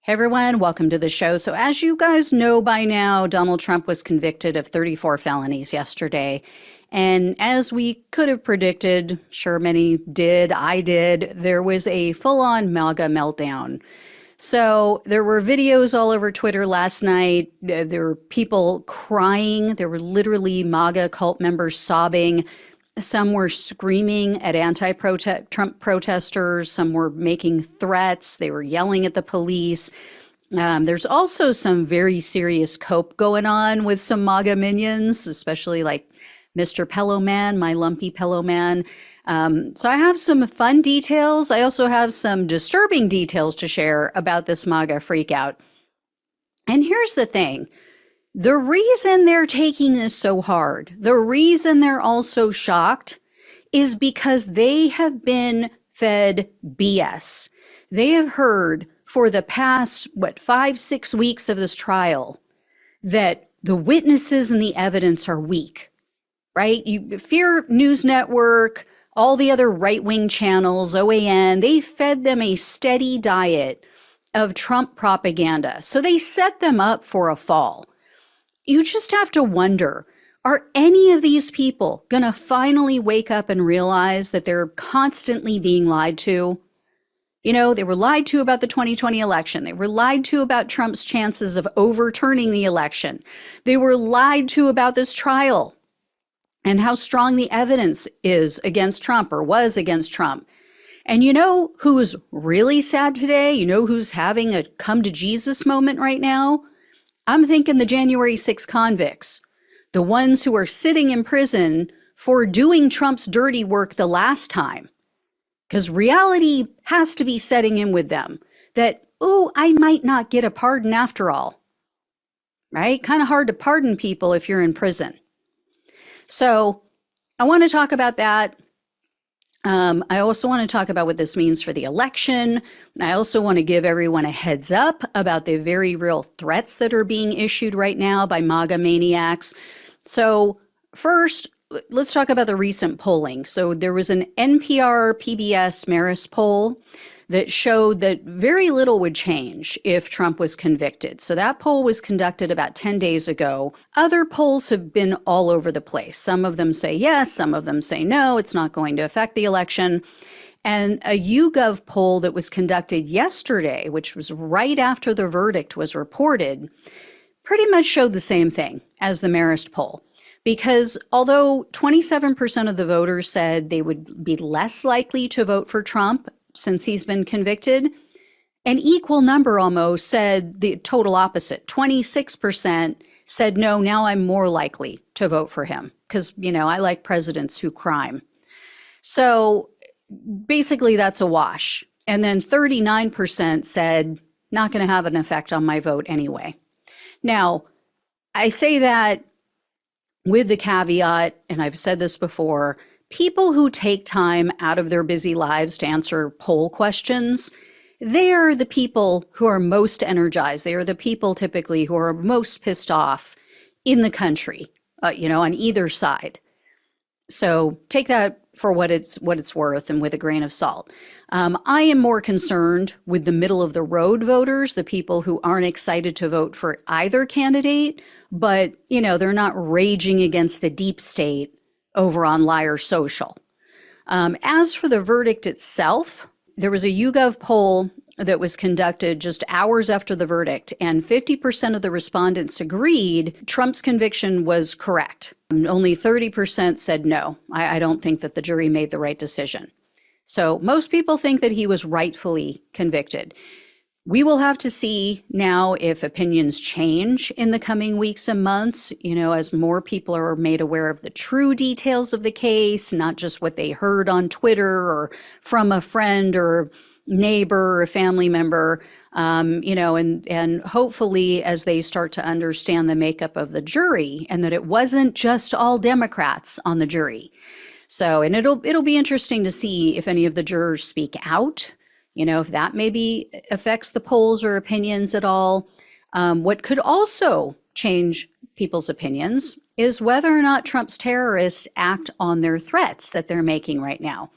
Hey everyone, welcome to the show. So as you guys know by now, Donald Trump was convicted of 34 felonies yesterday. And as we could have predicted, sure many did, I did, there was a full-on MAGA meltdown. So there were videos all over Twitter last night. There were people crying. There were literally MAGA cult members sobbing. Some were screaming at anti-Trump protesters. Some were making threats. They were yelling at the police. There's also some very serious cope going on with some MAGA minions, especially like Mr. Pillow Man, my lumpy pillow man. So I have some fun details. I also have some disturbing details to share about this MAGA freakout. And here's the thing. The reason they're taking this so hard, the reason they're all so shocked is because they have been fed BS. They have heard for the past, 5-6 weeks of this trial that the witnesses and the evidence are weak, right? Fear News Network, all the other right-wing channels, OAN, they fed them a steady diet of Trump propaganda. So they set them up for a fall. You just have to wonder, are any of these people going to finally wake up and realize that they're constantly being lied to? You know, they were lied to about the 2020 election. They were lied to about Trump's chances of overturning the election. They were lied to about this trial and how strong the evidence is against Trump or was against Trump. And you know who's really sad today? You know who's having a come to Jesus moment right now? I'm thinking the January 6 convicts, the ones who are sitting in prison for doing Trump's dirty work the last time. Because reality has to be setting in with them that, oh, I might not get a pardon after all, right? Kind of hard to pardon people if you're in prison. So I want to talk about that. I also want to talk about what this means for the election. I also want to give everyone a heads up about the very real threats that are being issued right now by MAGA maniacs. So first, let's talk about the recent polling. So there was an NPR PBS Marist poll that showed that very little would change if Trump was convicted. So that poll was conducted about 10 days ago. Other polls have been all over the place. Some of them say yes, some of them say no, it's not going to affect the election. And a YouGov poll that was conducted yesterday, which was right after the verdict was reported, pretty much showed the same thing as the Marist poll. Because although 27% of the voters said they would be less likely to vote for Trump since he's been convicted, an equal number almost said the total opposite. 26% said, no, now I'm more likely to vote for him because, you know, I like presidents who crime. So basically that's a wash. And then 39% said, not going to have an effect on my vote anyway. Now, I say that with the caveat, and I've said this before, people who take time out of their busy lives to answer poll questions, they are the people who are most energized. They are the people typically who are most pissed off in the country, on either side. So take that for what it's worth and with a grain of salt. I am more concerned with the middle of the road voters, the people who aren't excited to vote for either candidate, but they're not raging against the deep state over on Liar Social. As for the verdict itself, there was a YouGov poll that was conducted just hours after the verdict, and 50% of the respondents agreed Trump's conviction was correct. Only 30% said no. I don't think that the jury made the right decision. So most people think that he was rightfully convicted. We will have to see now if opinions change in the coming weeks and months, as more people are made aware of the true details of the case, not just what they heard on Twitter or from a friend or neighbor or a family member, and hopefully as they start to understand the makeup of the jury and that it wasn't just all Democrats on the jury. So, and it'll be interesting to see if any of the jurors speak out, if that maybe affects the polls or opinions at all. What could also change people's opinions is whether or not Trump's terrorists act on their threats that they're making right now.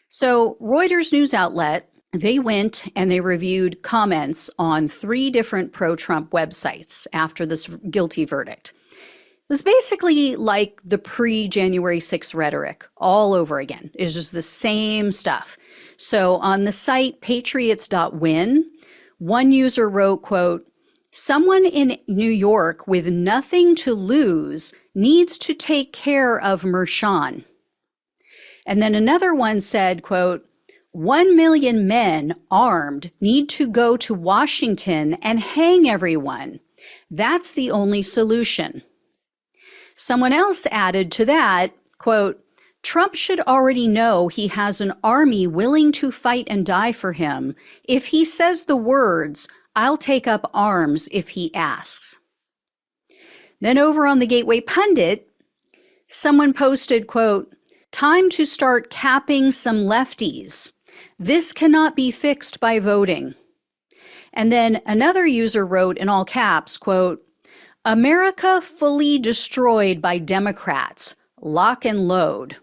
So Reuters news outlet they went and they reviewed comments on 3 different pro-Trump websites after this guilty verdict. It was basically like the pre-January 6th rhetoric all over again. It's just the same stuff. So on the site patriots.win, one user wrote, quote, "Someone in New York with nothing to lose needs to take care of Mershon." And then another one said, quote, "1 million men armed need to go to Washington and hang everyone. That's the only solution." Someone else added to that, quote, "Trump should already know he has an army willing to fight and die for him. If he says the words, I'll take up arms if he asks." Then over on the Gateway Pundit, someone posted, quote, "Time to start capping some lefties. This cannot be fixed by voting." And then another user wrote in all caps, quote, "America fully destroyed by Democrats. Lock and load."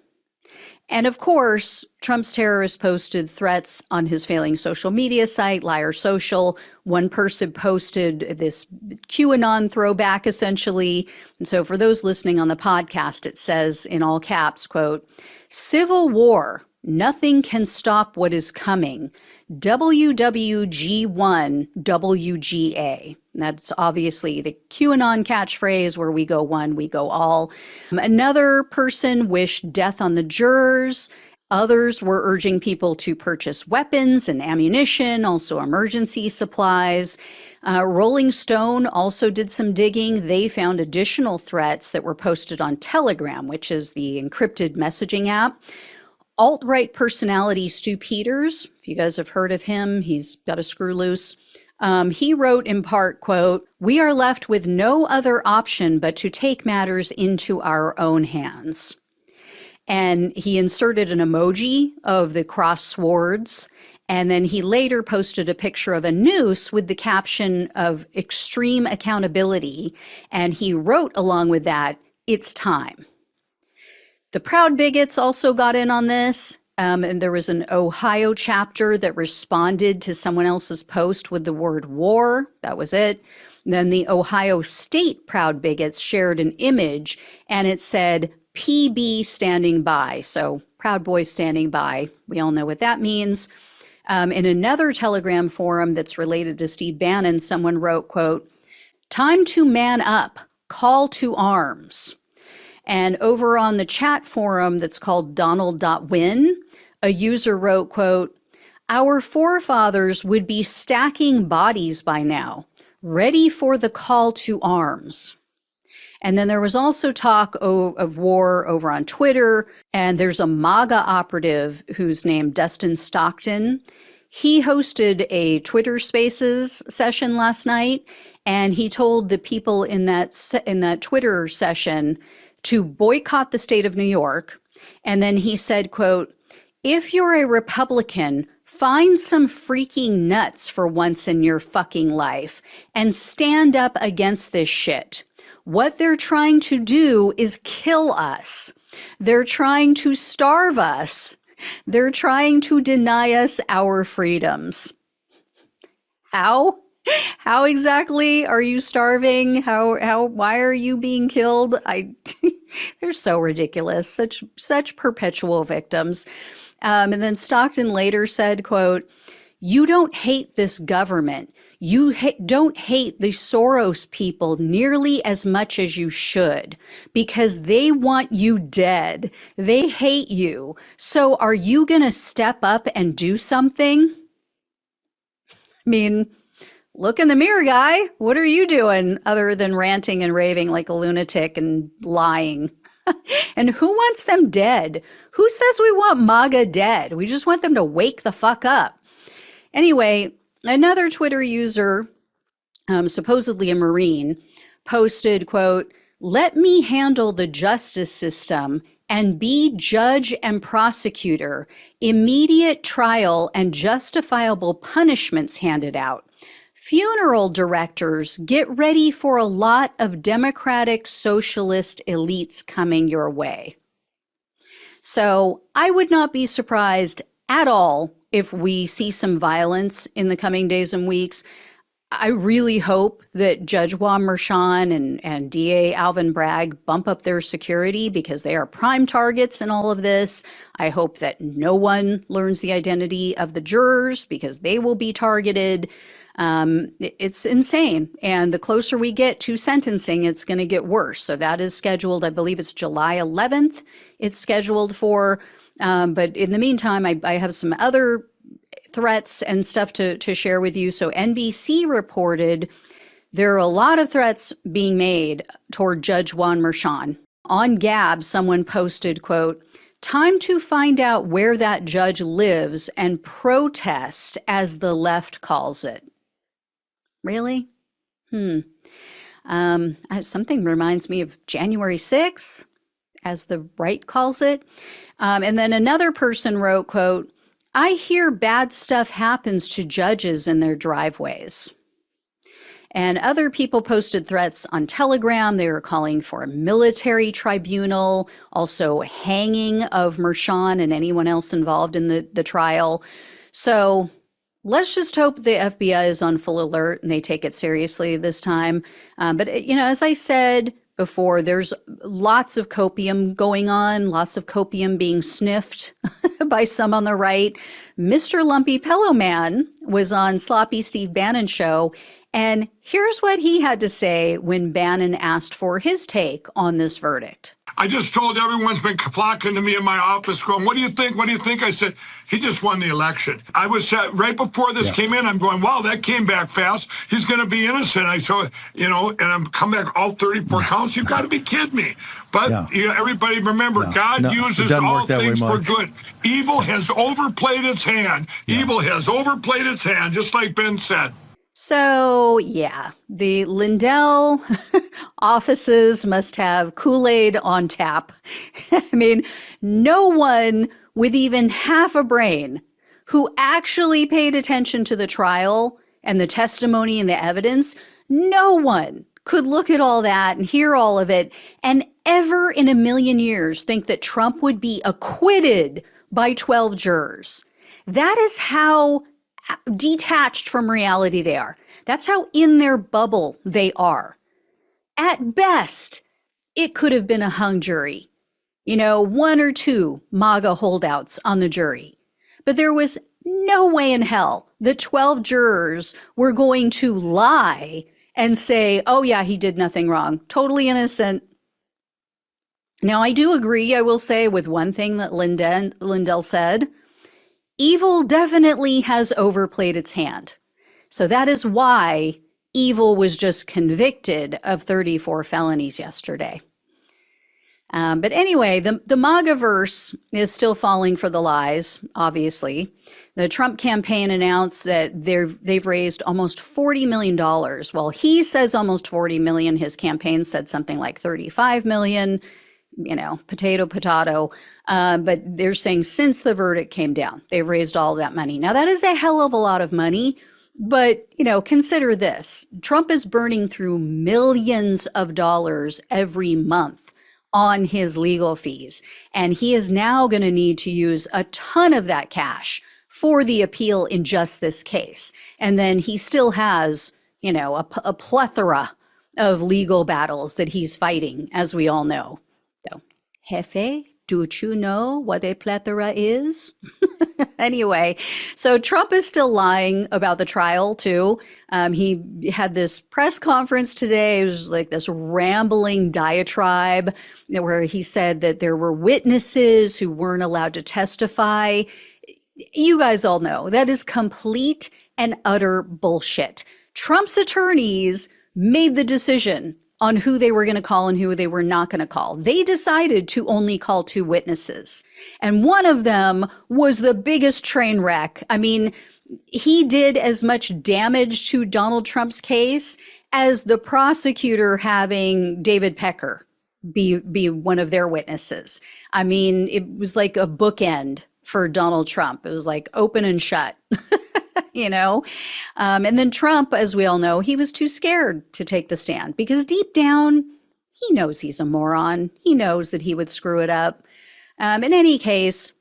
And of course, Trump's terrorist posted threats on his failing social media site, Liar Social. One person posted this QAnon throwback, essentially. And so for those listening on the podcast, it says in all caps, quote, "Civil war. Nothing can stop what is coming. WWG1 WGA." That's obviously the QAnon catchphrase where we go one, we go all. Another person wished death on the jurors. Others were urging people to purchase weapons and ammunition, also emergency supplies. Rolling Stone also did some digging. They found additional threats that were posted on Telegram, which is the encrypted messaging app. Alt-right personality Stu Peters, if you guys have heard of him, he's got a screw loose. He wrote in part, quote, "We are left with no other option but to take matters into our own hands." And he inserted an emoji of the cross swords. And then he later posted a picture of a noose with the caption of extreme accountability. And he wrote along with that, "It's time." The Proud Bigots also got in on this. And there was an Ohio chapter that responded to someone else's post with the word war. That was it. And then the Ohio State Proud Bigots shared an image and it said PB standing by. So Proud Boys standing by. We all know what that means. In another Telegram forum that's related to Steve Bannon, someone wrote, quote, "Time to man up. Call to arms." And over on the chat forum that's called Donald.win, a user wrote, quote, "Our forefathers would be stacking bodies by now, ready for the call to arms." And then there was also talk of war over on Twitter, and there's a MAGA operative who's named Dustin Stockton. He hosted a Twitter Spaces session last night, and he told the people in that Twitter session to boycott the state of New York. And then he said, quote, "If you're a Republican, find some freaking nuts for once in your fucking life and stand up against this shit. What they're trying to do is kill us. They're trying to starve us. They're trying to deny us our freedoms." How? How exactly are you starving? Why are you being killed? They're so ridiculous, such perpetual victims. And then Stockton later said, quote, "You don't hate this government. You don't hate the Soros people nearly as much as you should because they want you dead. They hate you. So are you going to step up and do something?" I mean, look in the mirror, guy. What are you doing other than ranting and raving like a lunatic and lying? And who wants them dead? Who says we want MAGA dead? We just want them to wake the fuck up. Anyway, another Twitter user, supposedly a Marine, posted, quote, "Let me handle the justice system and be judge and prosecutor. Immediate trial and justifiable punishments handed out. Funeral directors, get ready for a lot of democratic socialist elites coming your way." So I would not be surprised at all if we see some violence in the coming days and weeks. I really hope that Judge Juan Merchan and DA Alvin Bragg bump up their security because they are prime targets in all of this. I hope that no one learns the identity of the jurors because they will be targeted. It's insane. And the closer we get to sentencing, it's going to get worse. So that is scheduled, I believe it's July 11th. It's scheduled for. But in the meantime, I have some other threats and stuff to share with you. So NBC reported there are a lot of threats being made toward Judge Juan Merchan. On Gab, someone posted, quote, "Time to find out where that judge lives and protest, as the left calls it." Really? Something reminds me of January 6th, as the right calls it. And then another person wrote, quote, "I hear bad stuff happens to judges in their driveways." And other people posted threats on Telegram. They were calling for a military tribunal, also hanging of Merchan and anyone else involved in the trial. So let's just hope the FBI is on full alert and they take it seriously this time. But, as I said before, there's lots of copium going on, lots of copium being sniffed by some on the right. Mr. Lumpy Pillow Man was on Sloppy Steve Bannon's show, and here's what he had to say when Bannon asked for his take on this verdict. I just told everyone's been flocking to me in my office going, what do you think? What do you think? I said, he just won the election. I was right before this came in, I'm going, wow, that came back fast. He's going to be innocent. I saw, and I'm come back all 34 counts. You've got to be kidding me. But everybody remember, God uses all things for good. Evil has overplayed its hand. Evil has overplayed its hand, just like Ben said. So, the Lindell offices must have Kool-Aid on tap. I mean, no one with even half a brain who actually paid attention to the trial and the testimony and the evidence, no one could look at all that and hear all of it and ever in a million years think that Trump would be acquitted by 12 jurors. That is how detached from reality they are. That's how in their bubble they are. At best, it could have been a hung jury. One or two MAGA holdouts on the jury. But there was no way in hell that 12 jurors were going to lie and say, oh yeah, he did nothing wrong. Totally innocent. Now, I do agree, I will say, with one thing that Lindell said. Evil definitely has overplayed its hand. So that is why evil was just convicted of 34 felonies yesterday. But anyway, the MAGA-verse is still falling for the lies, obviously. The Trump campaign announced that they've raised almost $40 million. Well, he says almost $40 million. His campaign said something like $35 million. Potato. But they're saying since the verdict came down, they've raised all that money. Now, that is a hell of a lot of money. But, consider this. Trump is burning through millions of dollars every month on his legal fees. And he is now going to need to use a ton of that cash for the appeal in just this case. And then he still has, a plethora of legal battles that he's fighting, as we all know. So, Jefe, do you know what a plethora is? Anyway, so Trump is still lying about the trial, too. He had this press conference today. It was like this rambling diatribe where he said that there were witnesses who weren't allowed to testify. You guys all know that is complete and utter bullshit. Trump's attorneys made the decision on who they were going to call and who they were not going to call. They decided to only call 2 witnesses. And one of them was the biggest train wreck. I mean, he did as much damage to Donald Trump's case as the prosecutor having David Pecker be one of their witnesses. I mean, it was like a bookend for Donald Trump. It was like open and shut. And then Trump, as we all know, he was too scared to take the stand because deep down, he knows he's a moron. He knows that he would screw it up. In any case,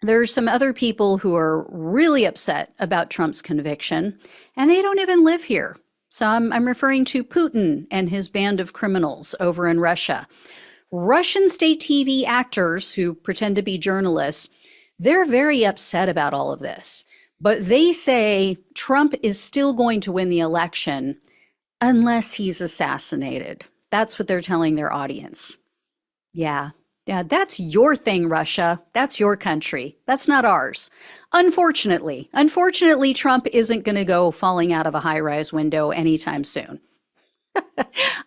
There's some other people who are really upset about Trump's conviction, and they don't even live here. So I'm referring to Putin and his band of criminals over in Russia. Russian state TV actors who pretend to be journalists, they're very upset about all of this. But they say Trump is still going to win the election unless he's assassinated. That's what they're telling their audience. Yeah, that's your thing, Russia. That's your country. That's not ours. Unfortunately, Trump isn't going to go falling out of a high-rise window anytime soon.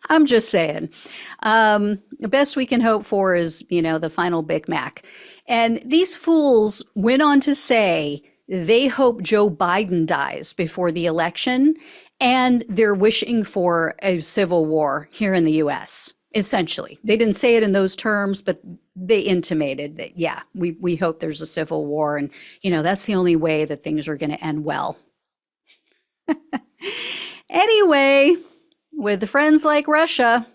I'm just saying. The best we can hope for is, the final Big Mac. And these fools went on to say they hope Joe Biden dies before the election, and they're wishing for a civil war here in the U.S., essentially. They didn't say it in those terms, but they intimated that, yeah, we hope there's a civil war, and, that's the only way that things are going to end well. Anyway, with friends like Russia,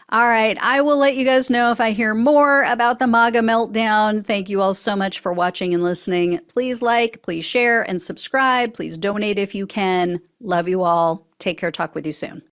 all right, I will let you guys know if I hear more about the MAGA meltdown. Thank you all so much for watching and listening. Please like, please share, and subscribe. Please donate if you can. Love you all. Take care. Talk with you soon.